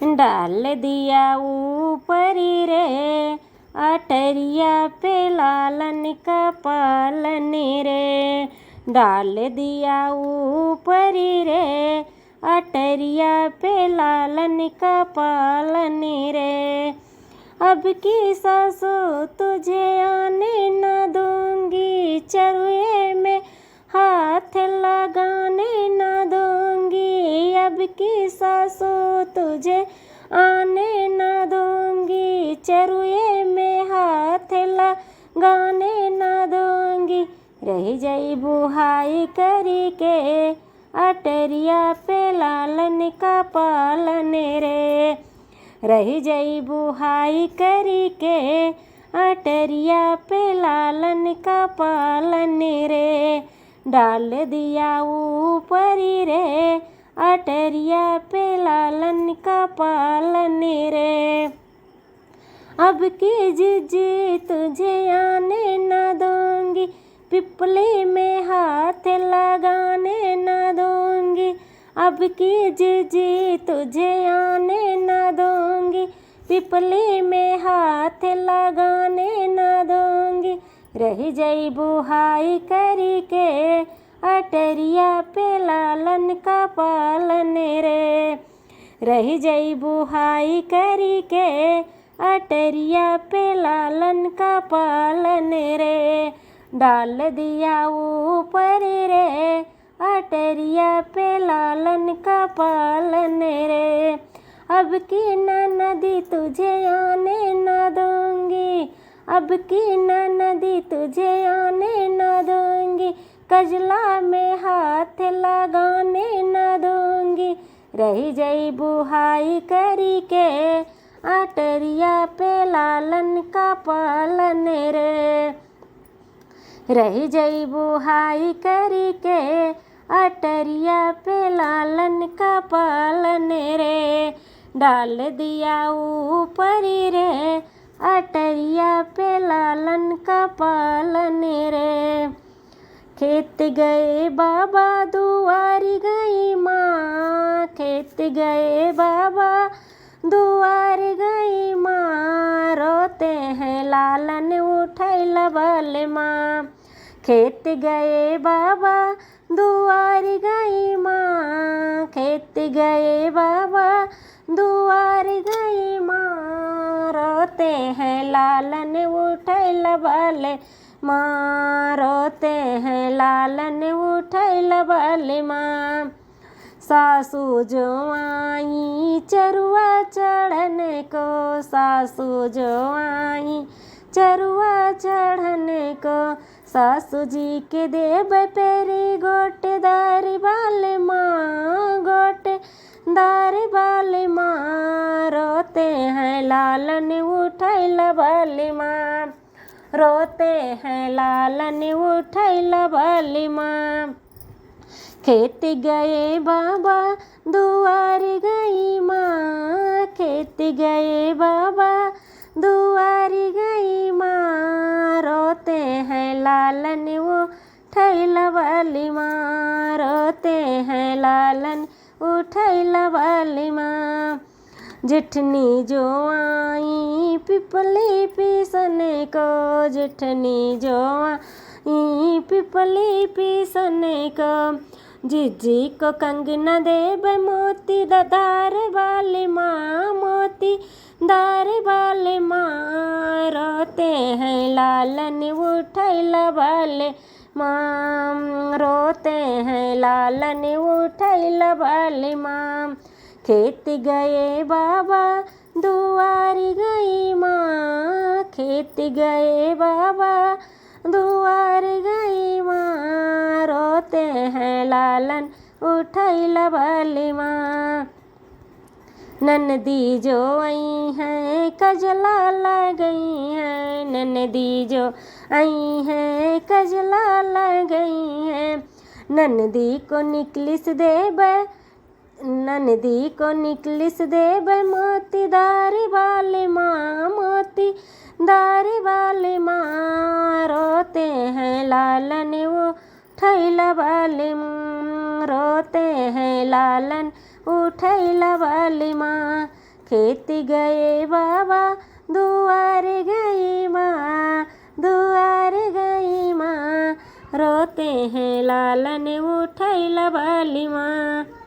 डाल दिया ऊपरी रे अटरिया पे लालन का पालन रे। डाल दिया ऊपरी रे अटरिया पे लालन का पालन रे। अब की सासू तुझे आने न दूंगी, चरुए में हाथ लगाने न दूंगी। अब की सासू तुझे आने न दूंगी, चरुए में हाथ लगाने न दूंगी। रह जाई बुहाई करी के अटरिया पे लालन का पालन रे। रह जाई बुहाई करी के अटरिया पे लालन का पालन रे। डाल दिया ऊपरी रे अटरिया पे लालन का पालन रे। अब की जिज्जी तुझे आने न दूंगी, पिपली में हाथ लगाने न दूंगी। अब की जिज्जी तुझे आने न दूंगी, पिपली में हाथ लगाने न दूंगी। रह जाई बुहाई करी के अटरिया पे लालन का पालन रे। रह जाई बुहाई करी के अटरिया पे लालन का पालन रे। डाल दिया ऊपर रे अटरिया पे लालन का पालन रे। अब की नदी तुझे आने न दूंगी, अब की नदी तुझे आने न दूंगी। कजला में हाथ लगाने न दूंगी। रह जाई बुहाई करी के अटरिया पे लालन का पालन रे। रह जाई बुहाई करी के अटरिया पे लालन का पालन रे। डाल दिया ऊपरी रे अटरिया पे लालन का पालन रे। खेत गए बाबा दुआरी गई माँ, खेत गए बाबा दुआरी गई माँ। रोते हैं लालन उठैला बल माँ। खेत गए बाबा दुआरी गई माँ, खेत गए बाबा दुआरी गई माँ। रोते हैं लालन उठैला बल माँ, रोते हैं लालन उठैला बल माँ। सासू जो आई चरुआ चढ़ने को, सासू जो आई चरुआ चढ़ने को। सासू जी के देव पेरी गोटेदार बाल माँ, गोटेदार बाल माँ। रोते हैं लालन उठैला बल माँ, रोते हैं लालन उठैला बल माँ। खेत गए बाबा दुआरी गई माँ, खेत गए बाबा दुआरी गई माँ। रोते हैं लालन उठैला बल माँ, रोते हैं लालन उठैला बल माँ। जेठनी जो आई पिपली पीसने को, जेठनी जो आई पिपली पीसने को। जिज्जी को कंगना देब मोती दार वाले माँ, मोती दार वाले माँ। रोते हैं लालन उठैला बल माँ, रोते हैं लालन उठैला बल माँ। खेत गए बाबा दुआरी गई माँ, खेत गए बाबा दुआरी गई माँ। रोते हैं लालन उठैला बल माँ। ननदी जो आई हैं कजला ला गई हैं, ननदी जो आई हैं कजला ला गई हैं। ननदी को निकलिस देब, ननदी को निकलिस देब मोतीदार वाले माँ, मोतीदार वाले माँ। रोते हैं लालन उठैला बल माँ, रोते हैं लालन उठैला बल माँ। खेत गए बाबा दुआर गई माँ, दुआर गई माँ, रोते हैं लालन उठैला बाली माँ।